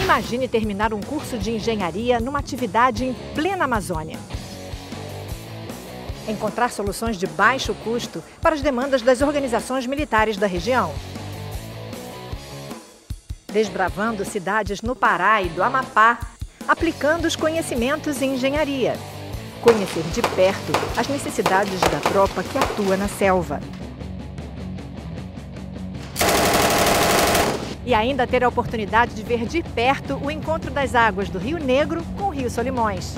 Imagine terminar um curso de engenharia numa atividade em plena Amazônia. Encontrar soluções de baixo custo para as demandas das organizações militares da região. Desbravando cidades no Pará e do Amapá, aplicando os conhecimentos em engenharia. Conhecer de perto as necessidades da tropa que atua na selva. E ainda ter a oportunidade de ver de perto o encontro das águas do Rio Negro com o Rio Solimões.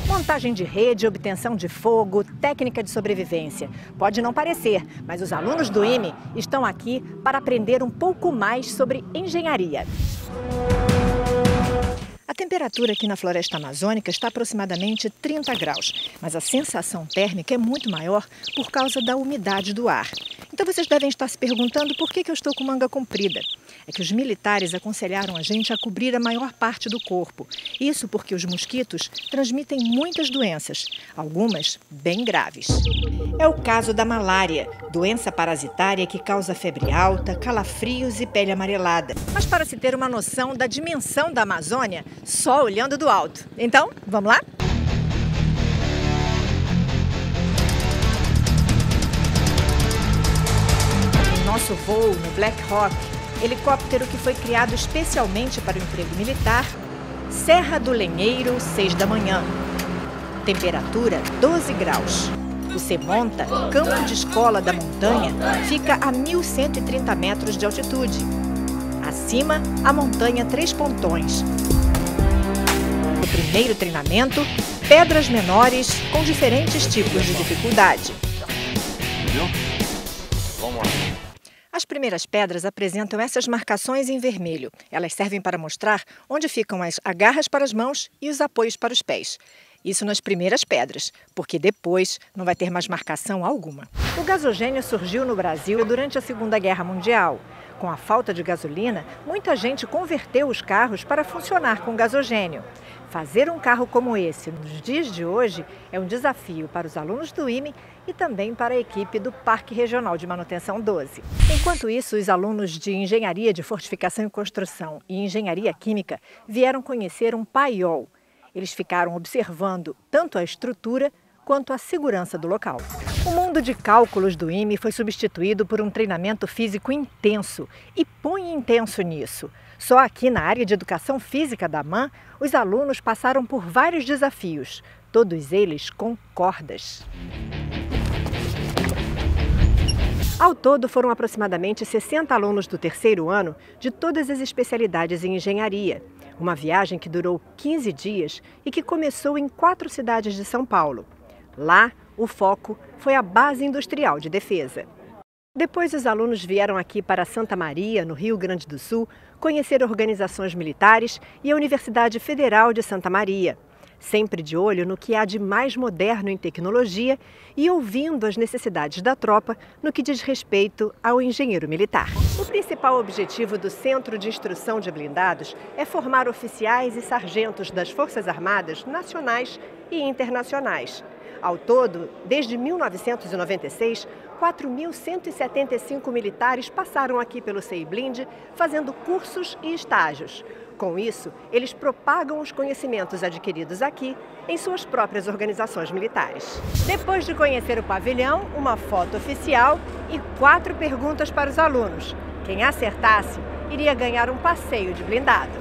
Montagem de rede, obtenção de fogo, técnica de sobrevivência. Pode não parecer, mas os alunos do IME estão aqui para aprender um pouco mais sobre engenharia. A temperatura aqui na floresta amazônica está aproximadamente 30 graus, mas a sensação térmica é muito maior por causa da umidade do ar. Então vocês devem estar se perguntando por que eu estou com manga comprida. É que os militares aconselharam a gente a cobrir a maior parte do corpo. Isso porque os mosquitos transmitem muitas doenças, algumas bem graves. É o caso da malária, doença parasitária que causa febre alta, calafrios e pele amarelada. Mas para se ter uma noção da dimensão da Amazônia, só olhando do alto. Então, vamos lá? Nosso voo no Black Hawk, helicóptero que foi criado especialmente para o emprego militar, Serra do Lenheiro, 6 da manhã. Temperatura 12 graus. O Semonta, campo de escola da montanha, fica a 1.130 metros de altitude. Acima, a montanha Três Pontões. No primeiro treinamento, pedras menores com diferentes tipos de dificuldade. Vamos lá. As primeiras pedras apresentam essas marcações em vermelho. Elas servem para mostrar onde ficam as agarras para as mãos e os apoios para os pés. Isso nas primeiras pedras, porque depois não vai ter mais marcação alguma. O gasogênio surgiu no Brasil durante a Segunda Guerra Mundial. Com a falta de gasolina, muita gente converteu os carros para funcionar com gasogênio. Fazer um carro como esse nos dias de hoje é um desafio para os alunos do IME e também para a equipe do Parque Regional de Manutenção 12. Enquanto isso, os alunos de Engenharia de Fortificação e Construção e Engenharia Química vieram conhecer um paiol. Eles ficaram observando tanto a estrutura quanto a segurança do local. O mundo de cálculos do IME foi substituído por um treinamento físico intenso e põe intenso nisso. Só aqui na área de Educação Física da AMAN, os alunos passaram por vários desafios, todos eles com cordas. Ao todo, foram aproximadamente 60 alunos do terceiro ano de todas as especialidades em engenharia. Uma viagem que durou 15 dias e que começou em 4 cidades de São Paulo. Lá, o foco foi a Base Industrial de Defesa. Depois, os alunos vieram aqui para Santa Maria, no Rio Grande do Sul, conhecer organizações militares e a Universidade Federal de Santa Maria. Sempre de olho no que há de mais moderno em tecnologia e ouvindo as necessidades da tropa no que diz respeito ao engenheiro militar. O principal objetivo do Centro de Instrução de Blindados é formar oficiais e sargentos das Forças Armadas nacionais e internacionais. Ao todo, desde 1996, 4.175 militares passaram aqui pelo CEIBLIND fazendo cursos e estágios. Com isso, eles propagam os conhecimentos adquiridos aqui em suas próprias organizações militares. Depois de conhecer o pavilhão, uma foto oficial e 4 perguntas para os alunos. Quem acertasse iria ganhar um passeio de blindado.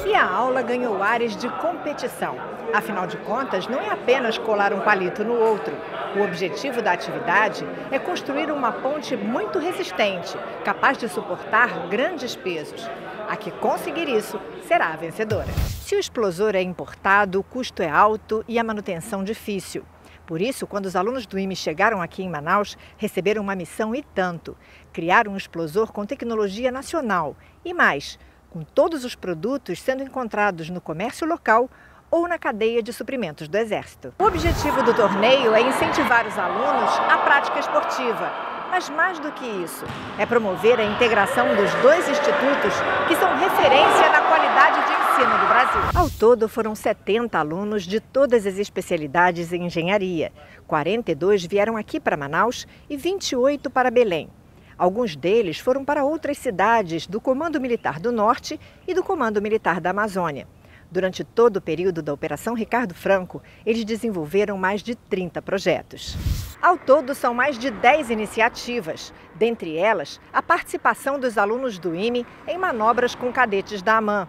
E a aula ganhou ares de competição. Afinal de contas, não é apenas colar um palito no outro. O objetivo da atividade é construir uma ponte muito resistente, capaz de suportar grandes pesos. A que conseguir isso será a vencedora. Se o explosor é importado, o custo é alto e a manutenção difícil. Por isso, quando os alunos do IME chegaram aqui em Manaus, receberam uma missão e tanto: criar um explosor com tecnologia nacional e mais, com todos os produtos sendo encontrados no comércio local ou na cadeia de suprimentos do Exército. O objetivo do torneio é incentivar os alunos à prática esportiva, mas mais do que isso, é promover a integração dos 2 institutos que são referência na qualidade de ensino do Brasil. Ao todo, foram 70 alunos de todas as especialidades em engenharia. 42 vieram aqui para Manaus e 28 para Belém. Alguns deles foram para outras cidades do Comando Militar do Norte e do Comando Militar da Amazônia. Durante todo o período da Operação Ricardo Franco, eles desenvolveram mais de 30 projetos. Ao todo, são mais de 10 iniciativas, dentre elas a participação dos alunos do IME em manobras com cadetes da AMAN.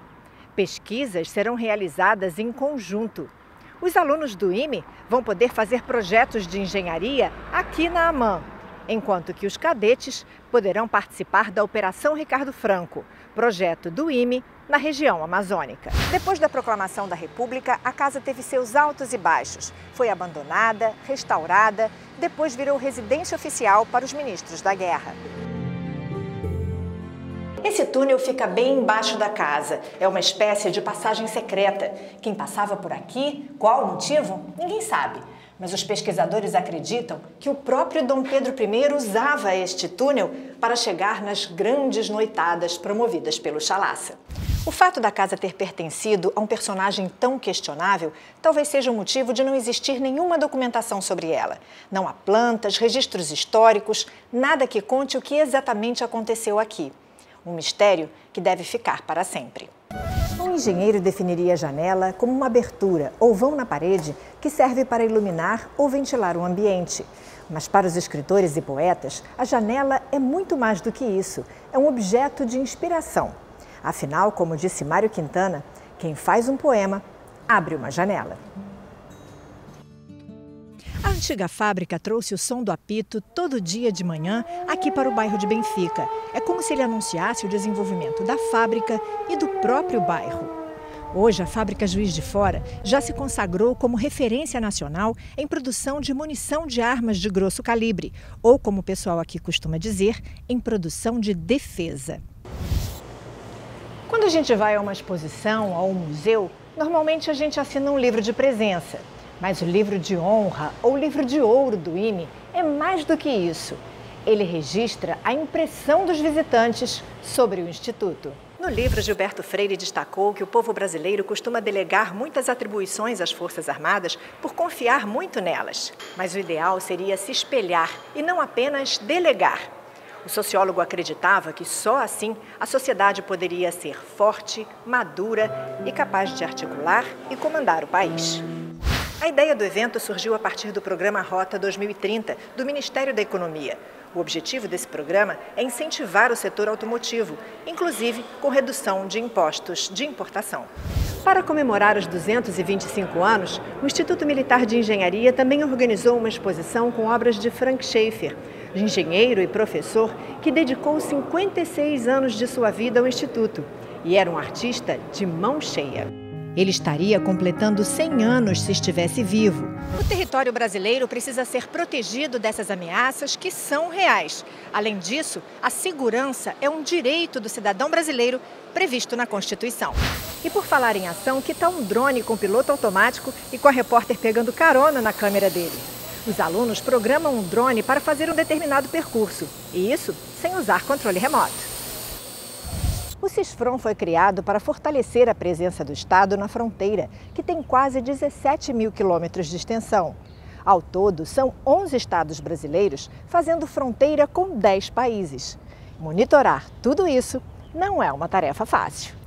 Pesquisas serão realizadas em conjunto. Os alunos do IME vão poder fazer projetos de engenharia aqui na AMAN, enquanto que os cadetes poderão participar da Operação Ricardo Franco, projeto do IME na região amazônica. Depois da proclamação da República, a casa teve seus altos e baixos. Foi abandonada, restaurada, depois virou residência oficial para os ministros da guerra. Esse túnel fica bem embaixo da casa. É uma espécie de passagem secreta. Quem passava por aqui, qual o motivo, ninguém sabe. Mas os pesquisadores acreditam que o próprio Dom Pedro I usava este túnel para chegar nas grandes noitadas promovidas pelo Chalaça. O fato da casa ter pertencido a um personagem tão questionável talvez seja o motivo de não existir nenhuma documentação sobre ela. Não há plantas, registros históricos, nada que conte o que exatamente aconteceu aqui. Um mistério que deve ficar para sempre. Um engenheiro definiria a janela como uma abertura ou vão na parede que serve para iluminar ou ventilar o ambiente. Mas para os escritores e poetas, a janela é muito mais do que isso. É um objeto de inspiração. Afinal, como disse Mário Quintana, quem faz um poema abre uma janela. A antiga fábrica trouxe o som do apito todo dia de manhã aqui para o bairro de Benfica. É como se ele anunciasse o desenvolvimento da fábrica e do próprio bairro. Hoje, a fábrica Juiz de Fora já se consagrou como referência nacional em produção de munição de armas de grosso calibre, ou, como o pessoal aqui costuma dizer, em produção de defesa. Quando a gente vai a uma exposição, a um museu, normalmente a gente assina um livro de presença. Mas o livro de honra ou livro de ouro do IME é mais do que isso. Ele registra a impressão dos visitantes sobre o Instituto. No livro, Gilberto Freire destacou que o povo brasileiro costuma delegar muitas atribuições às Forças Armadas por confiar muito nelas. Mas o ideal seria se espelhar e não apenas delegar. O sociólogo acreditava que só assim a sociedade poderia ser forte, madura e capaz de articular e comandar o país. A ideia do evento surgiu a partir do programa Rota 2030, do Ministério da Economia. O objetivo desse programa é incentivar o setor automotivo, inclusive com redução de impostos de importação. Para comemorar os 225 anos, o Instituto Militar de Engenharia também organizou uma exposição com obras de Frank Schaeffer, engenheiro e professor que dedicou 56 anos de sua vida ao Instituto e era um artista de mão cheia. Ele estaria completando 100 anos se estivesse vivo. O território brasileiro precisa ser protegido dessas ameaças que são reais. Além disso, a segurança é um direito do cidadão brasileiro previsto na Constituição. E por falar em ação, que tal um drone com piloto automático e com a repórter pegando carona na câmera dele? Os alunos programam um drone para fazer um determinado percurso, e isso sem usar controle remoto. O Cisfron foi criado para fortalecer a presença do Estado na fronteira, que tem quase 17 mil quilômetros de extensão. Ao todo, são 11 estados brasileiros fazendo fronteira com 10 países. Monitorar tudo isso não é uma tarefa fácil.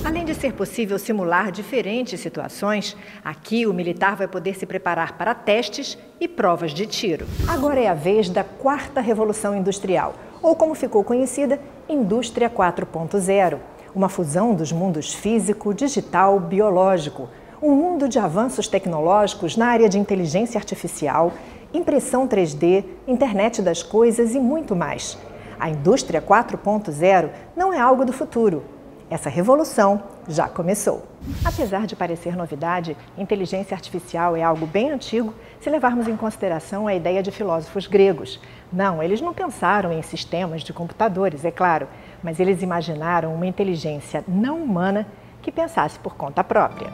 Além de ser possível simular diferentes situações, aqui o militar vai poder se preparar para testes e provas de tiro. Agora é a vez da quarta revolução industrial, ou como ficou conhecida, Indústria 4.0, uma fusão dos mundos físico, digital, biológico, um mundo de avanços tecnológicos na área de inteligência artificial, impressão 3D, internet das coisas e muito mais. A Indústria 4.0 não é algo do futuro. Essa revolução já começou. Apesar de parecer novidade, inteligência artificial é algo bem antigo se levarmos em consideração a ideia de filósofos gregos. Não, eles não pensaram em sistemas de computadores, é claro, mas eles imaginaram uma inteligência não humana que pensasse por conta própria.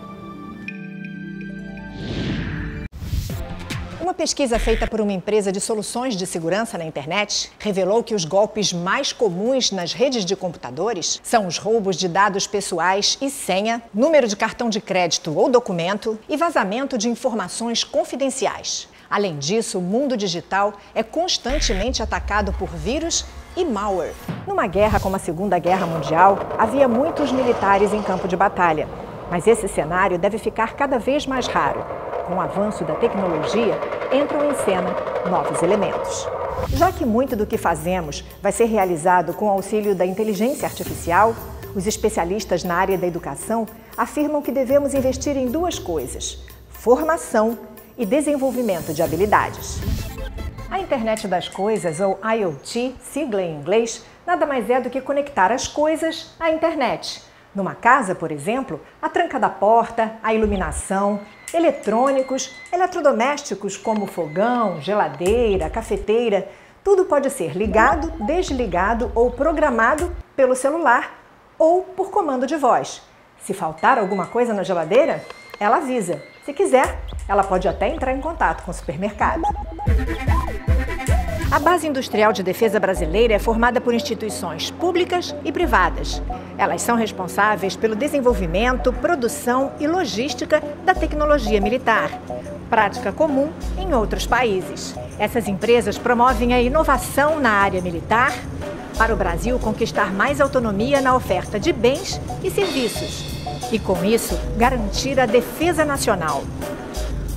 Uma pesquisa feita por uma empresa de soluções de segurança na internet revelou que os golpes mais comuns nas redes de computadores são os roubos de dados pessoais e senha, número de cartão de crédito ou documento e vazamento de informações confidenciais. Além disso, o mundo digital é constantemente atacado por vírus e malware. Numa guerra como a Segunda Guerra Mundial, havia muitos militares em campo de batalha. Mas esse cenário deve ficar cada vez mais raro. Com o avanço da tecnologia, entram em cena novos elementos. Já que muito do que fazemos vai ser realizado com o auxílio da inteligência artificial, os especialistas na área da educação afirmam que devemos investir em duas coisas: formação e desenvolvimento de habilidades. A Internet das Coisas, ou IoT, sigla em inglês, nada mais é do que conectar as coisas à internet. Numa casa, por exemplo, a tranca da porta, a iluminação, eletrônicos, eletrodomésticos como fogão, geladeira, cafeteira, tudo pode ser ligado, desligado ou programado pelo celular ou por comando de voz. Se faltar alguma coisa na geladeira, ela avisa. Se quiser, ela pode até entrar em contato com o supermercado. A Base Industrial de Defesa Brasileira é formada por instituições públicas e privadas. Elas são responsáveis pelo desenvolvimento, produção e logística da tecnologia militar, prática comum em outros países. Essas empresas promovem a inovação na área militar para o Brasil conquistar mais autonomia na oferta de bens e serviços e, com isso, garantir a defesa nacional.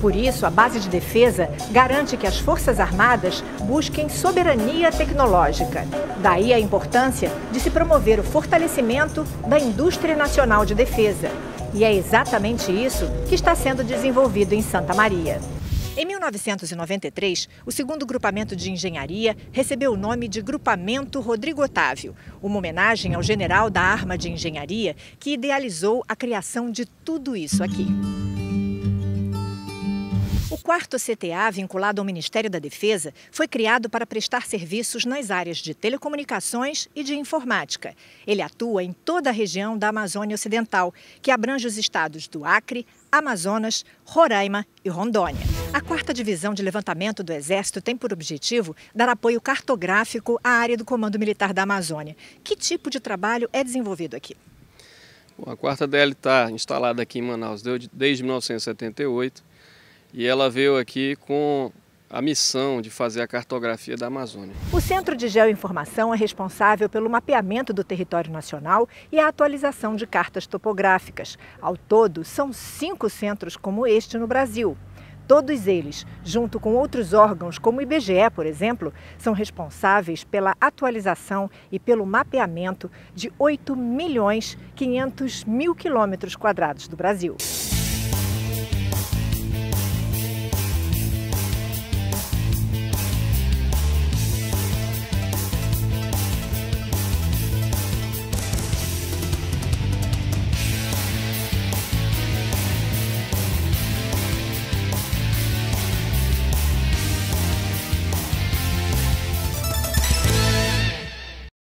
Por isso, a base de defesa garante que as Forças Armadas busquem soberania tecnológica. Daí a importância de se promover o fortalecimento da indústria nacional de defesa. E é exatamente isso que está sendo desenvolvido em Santa Maria. Em 1993, o segundo grupamento de engenharia recebeu o nome de Grupamento Rodrigo Otávio, uma homenagem ao general da arma de engenharia que idealizou a criação de tudo isso aqui. O 4º CTA, vinculado ao Ministério da Defesa, foi criado para prestar serviços nas áreas de telecomunicações e de informática. Ele atua em toda a região da Amazônia Ocidental, que abrange os estados do Acre, Amazonas, Roraima e Rondônia. A 4ª Divisão de Levantamento do Exército tem por objetivo dar apoio cartográfico à área do Comando Militar da Amazônia. Que tipo de trabalho é desenvolvido aqui? A 4ª DL está instalada aqui em Manaus desde 1978. E ela veio aqui com a missão de fazer a cartografia da Amazônia. O Centro de Geoinformação é responsável pelo mapeamento do território nacional e a atualização de cartas topográficas. Ao todo, são 5 centros como este no Brasil. Todos eles, junto com outros órgãos, como o IBGE, por exemplo, são responsáveis pela atualização e pelo mapeamento de 8.500.000 quilômetros quadrados do Brasil.